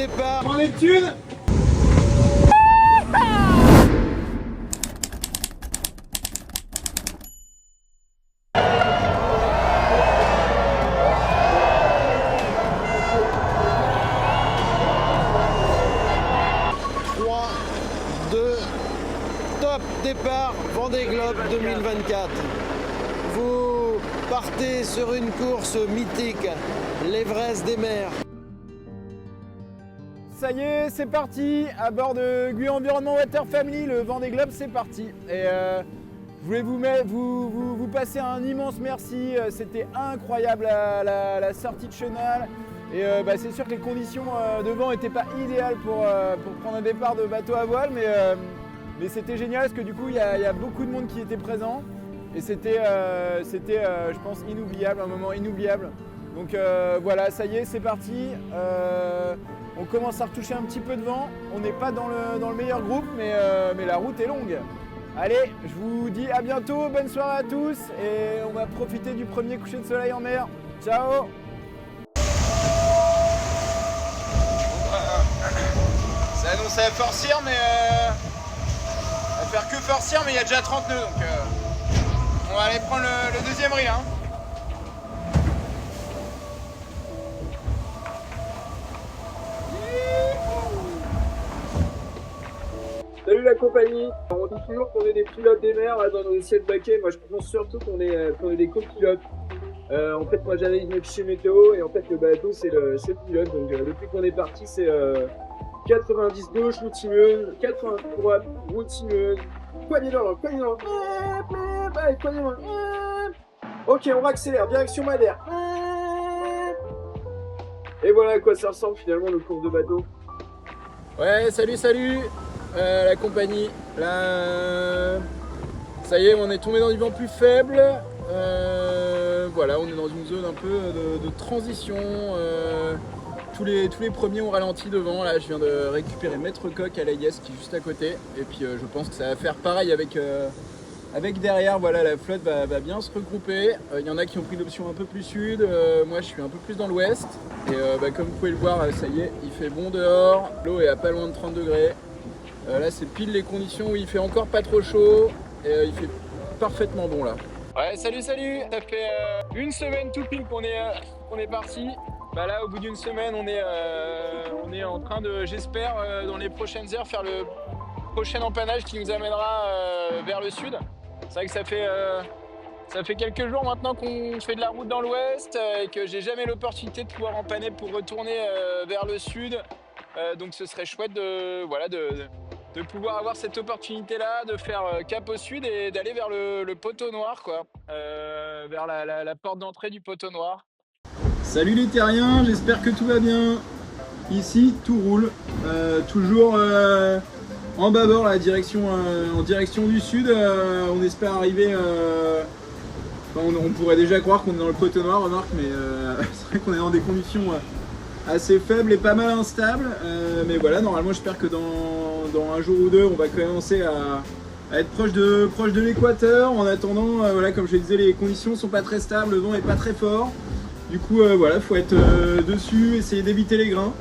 départ. En Neptune. Top départ Vendée Globe 2024. Vous partez sur une course mythique, l'Everest des mers. Ça y est, c'est parti. À bord de GUI Environnement Water Family, le Vendée Globe, c'est parti. Et je voulais vous passer un immense merci. C'était incroyable la sortie de chenal. Et c'est sûr que les conditions de vent n'étaient pas idéales pour prendre un départ de bateau à voile, mais c'était génial parce que du coup il y a beaucoup de monde qui était présent et c'était je pense inoubliable, un moment inoubliable. Donc voilà, ça y est, c'est parti. On commence à retoucher un petit peu de vent. On n'est pas dans le meilleur groupe, mais la route est longue. Allez, je vous dis à bientôt, bonne soirée à tous et on va profiter du premier coucher de soleil en mer. Ciao. Ça annonce à forcir, mais à faire que forcir, mais il y a déjà 30 nœuds, donc on va aller prendre le deuxième reel. Hein. Salut la compagnie, on dit toujours qu'on est des pilotes des mers là, dans nos ciels baquets. Moi je pense surtout qu'on est des copilotes. En fait moi j'analyse mes fichiers météo et en fait le bateau c'est le pilote. Donc depuis qu'on est parti c'est 90 gauche, route sinueuse, 90 droite, route sinueuse, poignée dans l'eau, allez, poignée dans l'eau. Ok, on accélère, direction Madère. Et voilà à quoi ça ressemble finalement le cours de bateau. Ouais, salut la compagnie. Là, ça y est, on est tombé dans du vent plus faible. Voilà, on est dans une zone un peu de transition. Tous les premiers ont ralenti devant. Là, je viens de récupérer Maître Coq à l'AIS qui est juste à côté. Et puis, je pense que ça va faire pareil avec derrière. Voilà, la flotte va bien se regrouper. Il y en a qui ont pris l'option un peu plus sud. Moi, je suis un peu plus dans l'ouest. Et comme vous pouvez le voir, ça y est, il fait bon dehors. L'eau est à pas loin de 30 degrés. Là, c'est pile les conditions où il fait encore pas trop chaud. Et il fait parfaitement bon là. Ouais, salut. Ça fait une semaine tout pile qu'on est parti. Bah là, au bout d'une semaine, on est en train de, j'espère, dans les prochaines heures, faire le prochain empannage qui nous amènera vers le sud. C'est vrai que ça fait quelques jours maintenant qu'on fait de la route dans l'ouest et que j'ai jamais l'opportunité de pouvoir empanner pour retourner vers le sud. Donc ce serait chouette de pouvoir avoir cette opportunité-là, de faire cap au sud et d'aller vers le poteau noir, quoi, vers la porte d'entrée du poteau noir. Salut les terriens, j'espère que tout va bien. Ici, tout roule. Toujours en bâbord, en direction du sud. On espère arriver... on pourrait déjà croire qu'on est dans le poteau noir, remarque, mais c'est vrai qu'on est dans des conditions assez faibles et pas mal instables. Mais voilà, normalement, j'espère que dans un jour ou deux, on va commencer à être proche de l'équateur. En attendant, voilà, comme je le disais, les conditions sont pas très stables, le vent est pas très fort. Du coup, voilà, faut être dessus, essayer d'éviter les grains.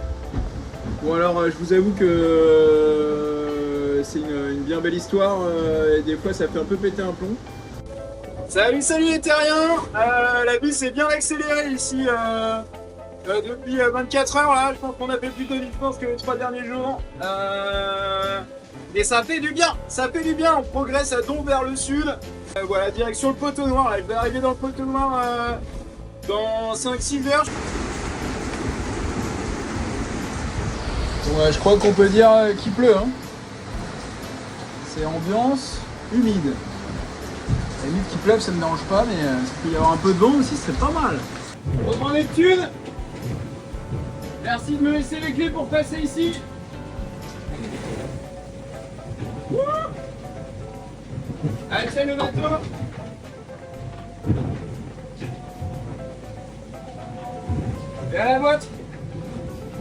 Bon alors, je vous avoue que c'est une bien belle histoire et des fois ça fait un peu péter un plomb. Salut les terriens, la vie s'est bien accélérée ici depuis 24 heures là. Je pense qu'on a fait plus de distance que les 3 derniers jours. Et ça fait du bien, on progresse à don vers le sud. Voilà, direction le poteau noir là. Je vais arriver dans le poteau noir dans 5-6 heures. Bon, je crois qu'on peut dire qu'il pleut. Hein. C'est ambiance humide. La limite qu'il pleuve, ça me dérange pas, mais il peut y avoir un peu de vent aussi, c'est pas mal. On en Neptune. Merci de me laisser les clés pour passer ici. Allez, c'est le bateau. Et à la boîte.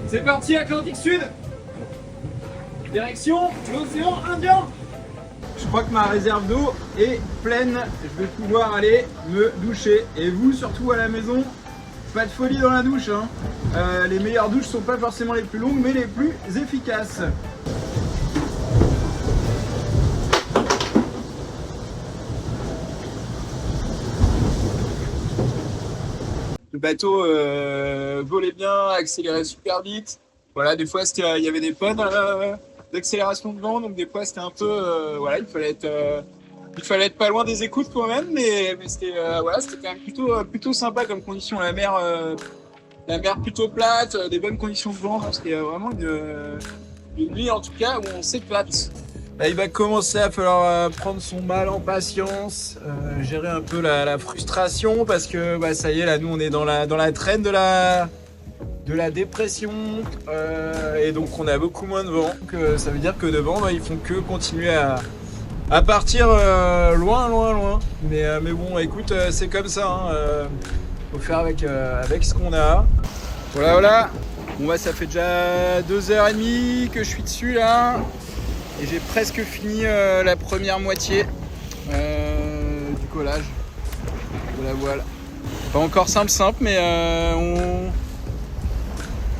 C'est parti, Atlantique Sud. Direction l'océan Indien. Je crois que ma réserve d'eau est pleine. Je vais pouvoir aller me doucher. Et vous, surtout à la maison, Pas de folie dans la douche, hein. Les meilleures douches sont pas forcément les plus longues, mais les plus efficaces. Le bateau volait bien, accélérait super vite. Voilà, des fois il y avait des pannes d'accélération de vent, donc des fois c'était un peu, voilà, il fallait être pas loin des écoutes quand même, mais c'était voilà, c'était quand même plutôt sympa comme condition. La mer plutôt plate, des bonnes conditions de vent, donc c'était vraiment une nuit en tout cas où on s'éclate. Là, il va commencer à falloir prendre son mal en patience, gérer un peu la frustration parce que bah, ça y est, là nous on est dans la traîne de la dépression et donc on a beaucoup moins de vent. Donc, ça veut dire que devant bah, ils font que continuer à partir loin. Mais bon, écoute, c'est comme ça. Hein, faut faire avec ce qu'on a. Voilà. Bon bah ça fait déjà 2h30 que je suis dessus là. Et j'ai presque fini la première moitié du collage de la voile. Pas encore simple, mais on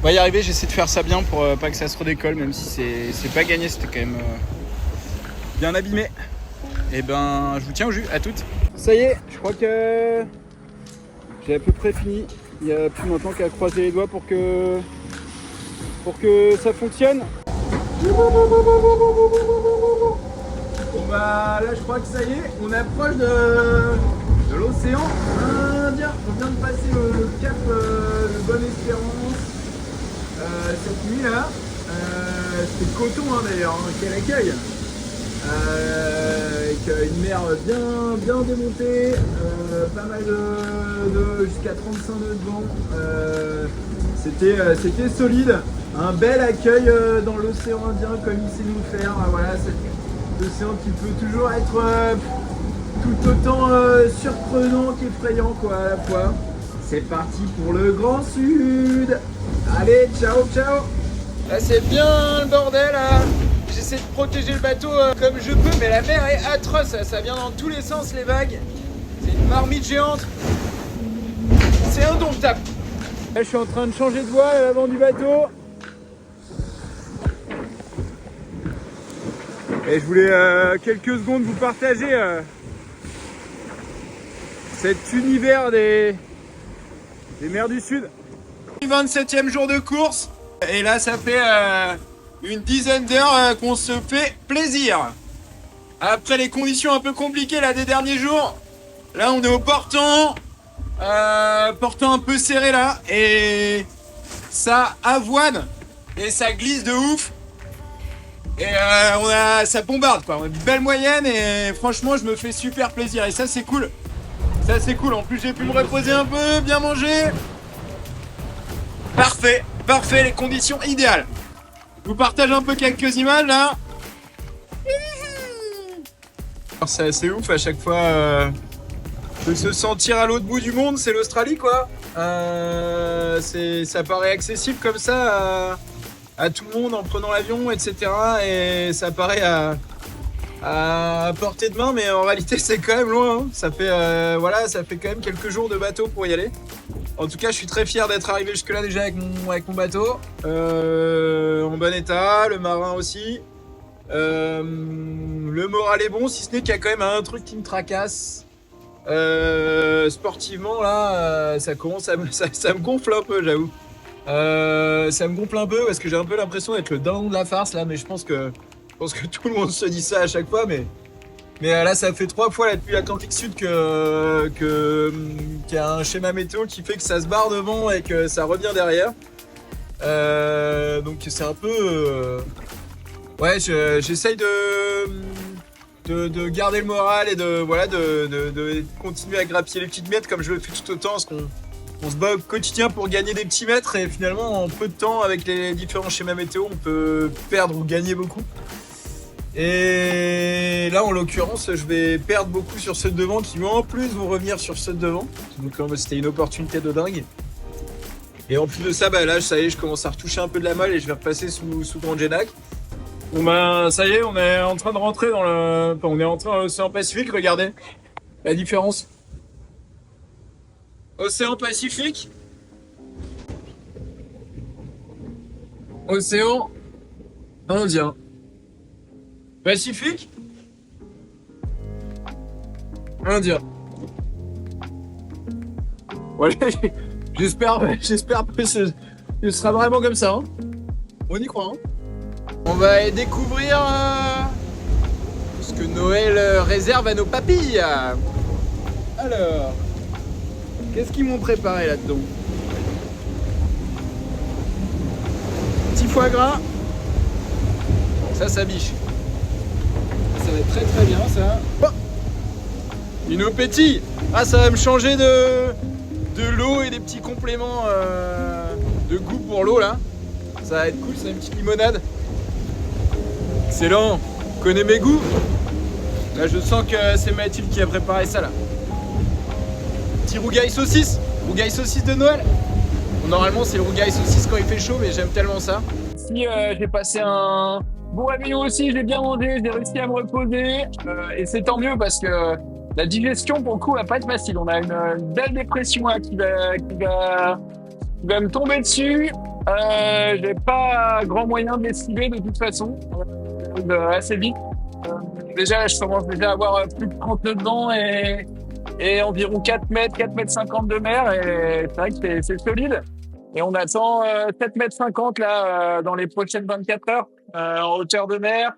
va y arriver. J'essaie de faire ça bien pour pas que ça se redécolle, même si c'est pas gagné, c'était quand même bien abîmé. Et ben je vous tiens au jus, à toutes. Ça y est, je crois que j'ai à peu près fini. Il n'y a plus maintenant qu'à croiser les doigts pour que ça fonctionne. Bon bah là je crois que ça y est, on approche de l'océan Indien. On vient de passer le cap de Bonne-Espérance cette nuit là. C'était coton hein, d'ailleurs, hein, quel accueil, avec une mer bien démontée, pas mal de jusqu'à 35 nœuds de vent. C'était solide. Un bel accueil dans l'océan Indien comme il sait nous faire. Voilà, cet océan qui peut toujours être tout autant surprenant qu'effrayant quoi à la fois. C'est parti pour le Grand Sud. Allez, ciao. Là c'est bien le bordel là. J'essaie de protéger le bateau comme je peux, mais la mer est atroce. Ça vient dans tous les sens les vagues. C'est une marmite géante. C'est indomptable. Là je suis en train de changer de voile à l'avant du bateau. Et je voulais quelques secondes vous partager cet univers des mers du Sud. 27e jour de course. Et là ça fait une dizaine d'heures qu'on se fait plaisir. Après les conditions un peu compliquées là des derniers jours. Là on est au portant. Portant un peu serré là. Et ça avoine. Et ça glisse de ouf. Et ça bombarde quoi, on a une belle moyenne et franchement je me fais super plaisir et ça c'est cool. En plus j'ai pu me reposer un peu, bien manger. Parfait, les conditions idéales. Je vous partage un peu quelques images là. C'est assez ouf à chaque fois de se sentir à l'autre bout du monde, c'est l'Australie quoi. Ça paraît accessible comme ça à tout le monde en prenant l'avion, etc. Et ça paraît à portée de main, mais en réalité c'est quand même loin. Hein. Ça fait quand même quelques jours de bateau pour y aller. En tout cas, je suis très fier d'être arrivé jusque-là déjà avec mon bateau, en bon état, le marin aussi. Le moral est bon, si ce n'est qu'il y a quand même un truc qui me tracasse. Sportivement, là, ça me gonfle un peu, j'avoue. Ça me gonfle un peu parce que j'ai un peu l'impression d'être le dindon de la farce là, mais je pense que tout le monde se dit ça à chaque fois, mais là ça fait 3 fois là, depuis l'Atlantique Sud qu'il y a un schéma météo qui fait que ça se barre devant et que ça revient derrière. Donc c'est un peu ouais, j'essaye de garder le moral et de continuer à grappiller les petites miettes comme je le fais tout autant, parce qu'on se bat au quotidien pour gagner des petits mètres et finalement en peu de temps avec les différents schémas météo on peut perdre ou gagner beaucoup. Et là en l'occurrence je vais perdre beaucoup sur ceux de devant qui vont en plus vont revenir sur ceux de devant. Donc c'était une opportunité de dingue. Et en plus de ça, bah là ça y est, je commence à retoucher un peu de la molle et je vais repasser sous Grand Genac. Bon ben ça y est, on est en train de rentrer on est entré dans l'océan Pacifique, regardez la différence. Océan Pacifique, océan Indien. Pacifique Indien. Voilà, j'espère que ce sera vraiment comme ça. Hein. On y croit. Hein. On va découvrir ce que Noël réserve à nos papilles. Alors, qu'est-ce qu'ils m'ont préparé là-dedans? Petit foie gras. Ça biche. Ça va être très très bien ça. Oh, une eau pétille. Ah, ça va me changer de l'eau et des petits compléments de goût pour l'eau là. Ça va être cool, c'est une petite limonade. Excellent. Vous connaissez mes goûts? Là, je sens que c'est Mathilde qui a préparé ça là. Petit rougail saucisse de Noël. Bon, normalement, c'est le rougail saucisse quand il fait chaud, mais j'aime tellement ça. Si j'ai passé un bon réveillon aussi, j'ai bien mangé, j'ai réussi à me reposer et c'est tant mieux parce que la digestion pour le coup va pas être facile. On a une belle dépression là, qui va me tomber dessus. J'ai pas grand moyen de l'esquiver de toute façon, assez vite. Déjà, je commence déjà à avoir plus de 30 nœuds dedans et environ 4 mètres 50 de mer et c'est vrai que c'est solide. Et on attend 7 mètres 50 là dans les prochaines 24 heures en hauteur de mer.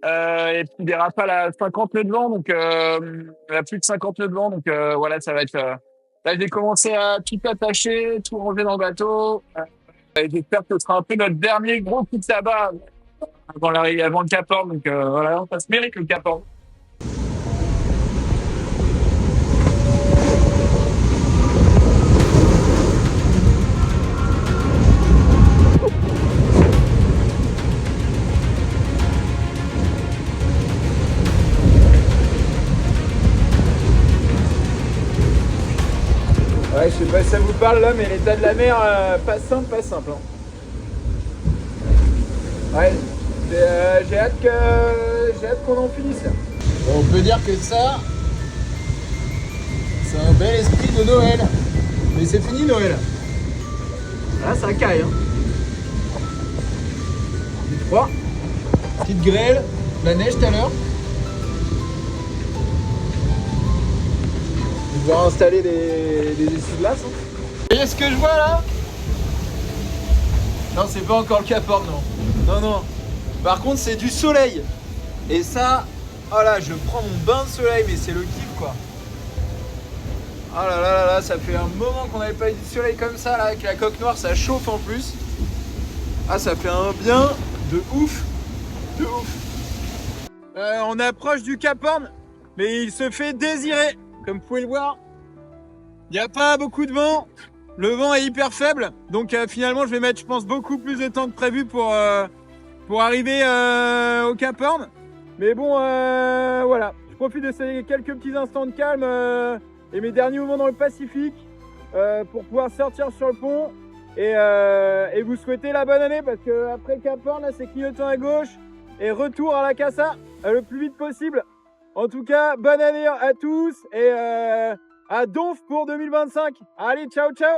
Et puis des rafales à 50 nœuds de vent, donc à plus de 50 nœuds de vent. Donc voilà, ça va être... là, j'ai commencé à tout attacher, tout ranger dans le bateau. Et j'espère que ce sera un peu notre dernier gros coup de tabac avant le Cap Horn. Donc voilà, ça se mérite le Cap Horn. Ouais, je sais pas si ça vous parle là, mais l'état de la mer, pas simple. Hein. Ouais, j'ai hâte qu'on en finisse là. Bon, on peut dire que ça, c'est un bel esprit de Noël. Mais c'est fini Noël. Là, ça caille. Hein. Il fait froid. Petite grêle, la neige tout à l'heure. On va installer des essuie-glaces. Hein. Vous voyez ce que je vois là? Non, c'est pas encore le Cap Horn, non. Non. Par contre, c'est du soleil. Et ça, oh là, je prends mon bain de soleil, mais c'est le kiff quoi. Oh là, ça fait un moment qu'on n'avait pas eu du soleil comme ça là, avec la coque noire, ça chauffe en plus. Ah, ça fait un bien de ouf. On approche du Cap Horn, mais il se fait désirer. Comme vous pouvez le voir, il n'y a pas beaucoup de vent, le vent est hyper faible, donc finalement je vais mettre je pense beaucoup plus de temps que prévu pour arriver au Cap Horn. Mais bon voilà, je profite de ces quelques petits instants de calme et mes derniers moments dans le Pacifique pour pouvoir sortir sur le pont et vous souhaiter la bonne année parce que après le Cap Horn là c'est clignotant à gauche et retour à la Casa le plus vite possible. En tout cas, bonne année à tous et à Donf pour 2025. Allez, ciao ciao.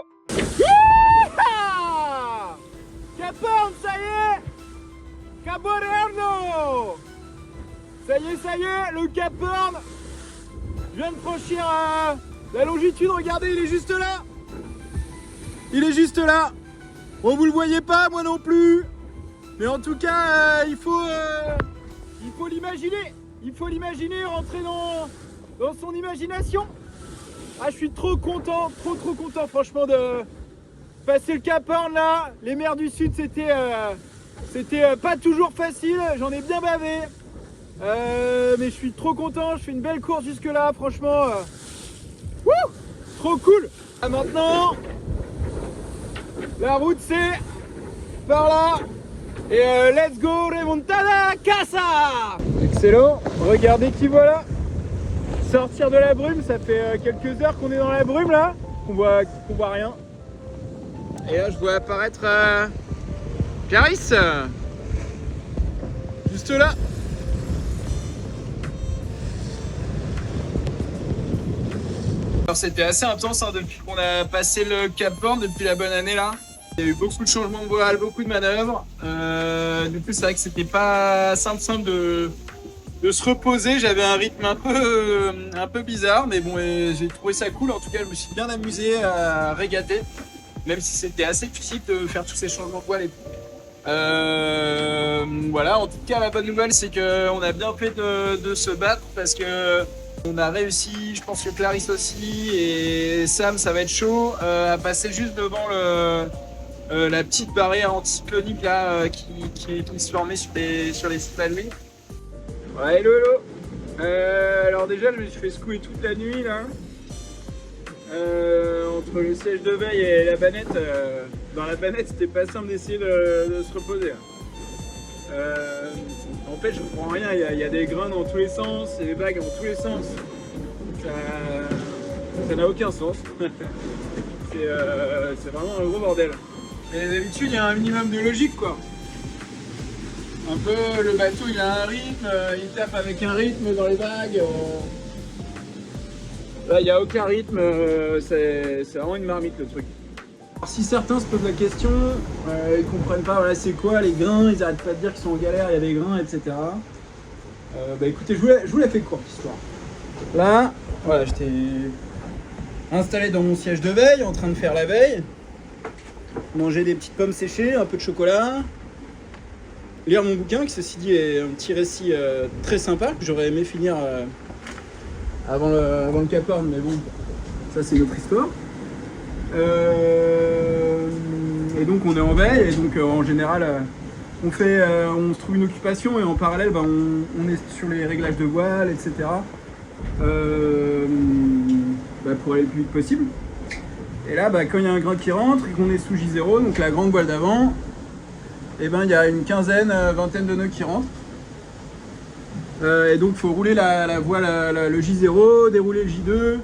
Cap Horn, ça y est. Cap Horn. Ça y est, le Cap Horn. Je viens de franchir la longitude, regardez, il est juste là. Bon, vous le voyez pas, moi non plus. Mais en tout cas, il faut l'imaginer. Il faut l'imaginer, rentrer dans son imagination. Ah, je suis trop content, trop content franchement de passer le Cap Horn là. Les mers du Sud, c'était pas toujours facile, j'en ai bien bavé. Mais je suis trop content, je fais une belle course jusque là, franchement. Trop cool. Maintenant, la route c'est par là. Et let's go, remontada casa. Excellent, regardez qui voilà. Sortir de la brume, ça fait quelques heures qu'on est dans la brume là, qu'on voit rien. Et là je vois apparaître Clarisse, juste là. Alors c'était assez intense hein, depuis qu'on a passé le Cap Horn, depuis la bonne année là. Il y a eu beaucoup de changements de voile, beaucoup de manœuvres. Du coup, c'est vrai que c'était pas simple de se reposer. J'avais un rythme un peu bizarre, mais bon, j'ai trouvé ça cool. En tout cas, je me suis bien amusé à régater, même si c'était assez physique de faire tous ces changements de voile et tout. Voilà, en tout cas, la bonne nouvelle, c'est qu'on a bien fait de se battre parce que on a réussi, je pense que Clarisse aussi et Sam, ça va être chaud, à passer juste devant la petite barrière anticyclonique là qui se formait sur les sites à lui. Ouais, hello, hello. Alors déjà, je me suis fait secouer toute la nuit là. Entre le siège de veille et la banette, dans la banette, c'était pas simple d'essayer de se reposer. En fait, je comprends rien, il y a des grains dans tous les sens, et des vagues dans tous les sens. Ça n'a aucun sens. C'est vraiment un gros bordel. Mais d'habitude, il y a un minimum de logique, quoi. Un peu, le bateau, il a un rythme, il tape avec un rythme dans les vagues. Là, il n'y a aucun rythme, c'est vraiment une marmite, le truc. Alors, si certains se posent la question, ils comprennent pas, voilà, c'est quoi les grains, ils arrêtent pas de dire qu'ils sont en galère, il y a des grains, etc. Bah écoutez, je vous la fais courte, l'histoire. Là, voilà, j'étais installé dans mon siège de veille, en train de faire la veille, manger des petites pommes séchées, un peu de chocolat, lire mon bouquin, qui ceci dit est un petit récit très sympa, que j'aurais aimé finir avant le Cap Horn, mais bon, ça c'est notre histoire. Et donc on est en veille, et donc en général on se trouve une occupation, et en parallèle on est sur les réglages de voile, etc. Pour aller le plus vite possible. Et là quand il y a un grain qui rentre et qu'on est sous J0, donc la grande voile d'avant, et il y a une quinzaine, vingtaine de nœuds qui rentrent. Et donc il faut rouler la voile, le J0, dérouler le J2,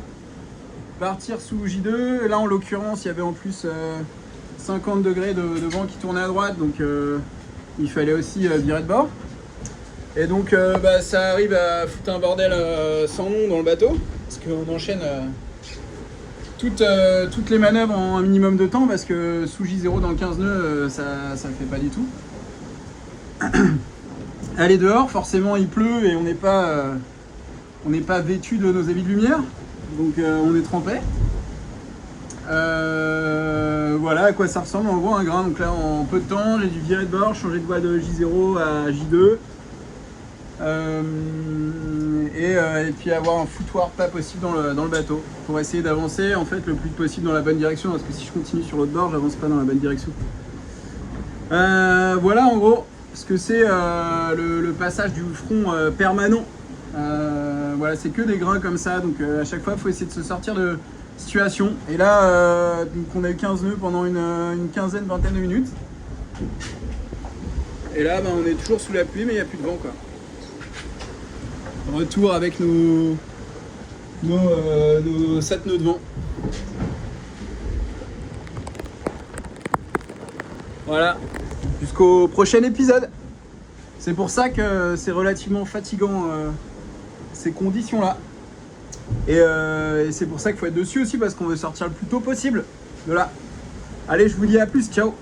partir sous J2. Là en l'occurrence il y avait en plus 50 degrés de vent qui tournait à droite, donc il fallait aussi virer de bord. Et donc ça arrive à foutre un bordel sans nom dans le bateau, parce qu'on enchaîne toutes les manœuvres en un minimum de temps, parce que sous J0 dans le 15 nœuds ça le fait pas du tout. Aller dehors, forcément il pleut et on n'est pas vêtu de nos habits de lumière, donc on est trempé. Voilà à quoi ça ressemble en gros un grain. Donc là en peu de temps j'ai dû virer de bord, changer de voile de J0 à J2, et puis avoir un foutoir pas possible dans le bateau pour essayer d'avancer en fait le plus vite possible dans la bonne direction, parce que si je continue sur l'autre bord j'avance pas dans la bonne direction. Voilà en gros ce que c'est le passage du front permanent. Voilà, c'est que des grains comme ça, donc à chaque fois il faut essayer de se sortir de situation. Et là donc on a eu 15 nœuds pendant une quinzaine, vingtaine de minutes, et là on est toujours sous la pluie, mais il n'y a plus de vent quoi. Retour avec nos 7 nœuds de vent. Voilà, jusqu'au prochain épisode. C'est pour ça que c'est relativement fatigant ces conditions là, et c'est pour ça qu'il faut être dessus aussi, parce qu'on veut sortir le plus tôt possible de là. Allez, je vous dis à plus, ciao.